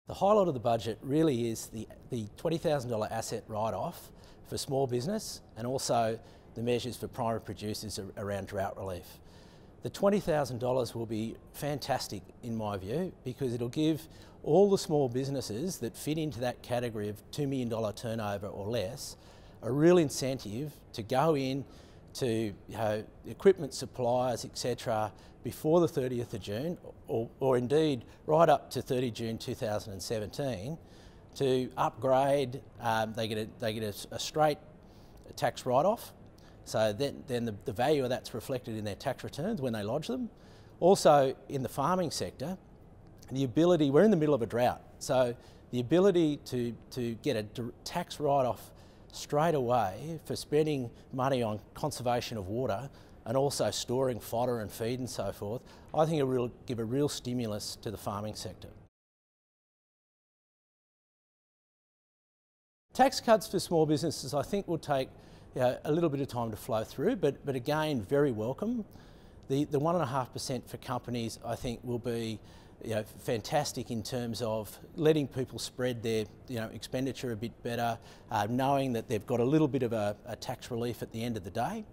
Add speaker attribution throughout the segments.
Speaker 1: The highlight of the budget really is the $20,000 asset write-off for small business and also the measures for primary producers around drought relief. The $20,000 will be fantastic in my view because it'll give all the small businesses that fit into that category of $2 million turnover or less a real incentive to go in to equipment suppliers, etc., before the 30th of June, or indeed right up to 30 June 2017, to upgrade. They get a straight tax write-off, so then the value of that's reflected in their tax returns when they lodge them. Also in the farming sector, the ability, we're in the middle of a drought, so the ability to get a tax write-off straight away for spending money on conservation of water and also storing fodder and feed and so forth, I think it will give a real stimulus to the farming sector. Tax cuts for small businesses I think will take a little bit of time to flow through, but again very welcome. The 1.5% for companies I think will be fantastic in terms of letting people spread their expenditure a bit better, knowing that they've got a little bit of a tax relief at the end of the day,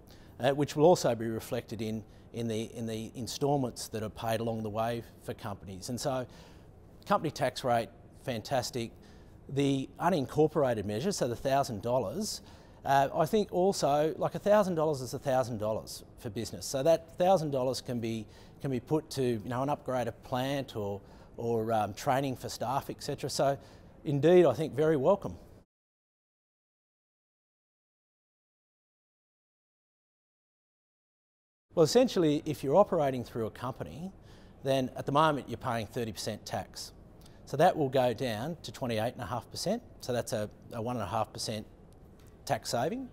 Speaker 1: which will also be reflected in the instalments that are paid along the way for companies. And so company tax rate, fantastic. The unincorporated measure, so the $1,000, I think also, like $1,000 is $1,000 for business. So that $1,000 can be put to an upgraded plant or training for staff, etc. So indeed, I think very welcome. Well, essentially, if you're operating through a company, then at the moment you're paying 30% tax. So that will go down to 28.5%. So that's a 1.5% tax saving.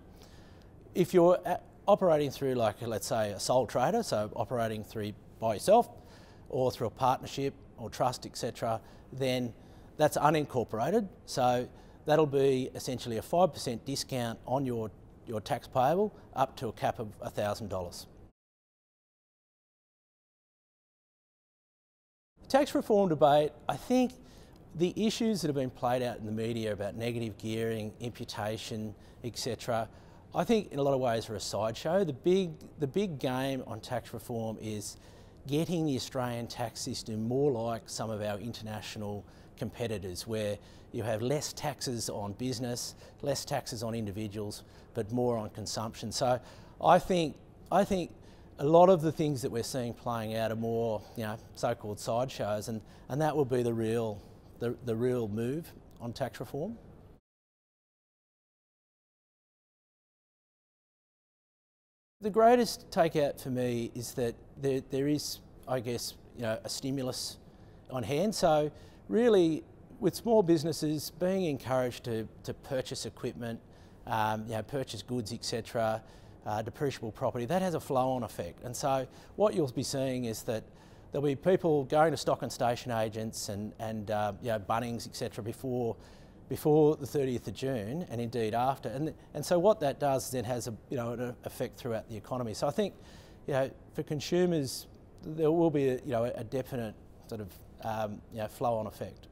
Speaker 1: If you're operating through, like, let's say, a sole trader, so operating through by yourself or through a partnership or trust, etc., then that's unincorporated. So that'll be essentially a 5% discount on your tax payable up to a cap of $1,000. Tax reform debate, I think the issues that have been played out in the media about negative gearing, imputation, etc., I think in a lot of ways are a sideshow. The big game on tax reform is getting the Australian tax system more like some of our international competitors, where you have less taxes on business, less taxes on individuals, but more on consumption. So I think a lot of the things that we're seeing playing out are more, so-called sideshows, and that will be the real move on tax reform. The greatest takeout for me is that there is, I guess, a stimulus on hand. So really, with small businesses being encouraged to purchase equipment, purchase goods, etc., depreciable property, that has a flow-on effect. And so what you'll be seeing is that there'll be people going to stock and station agents and Bunnings, etc., before the 30th of June, and indeed after. And so what that does then has an effect throughout the economy. So I think for consumers there will be a definite sort of flow-on effect.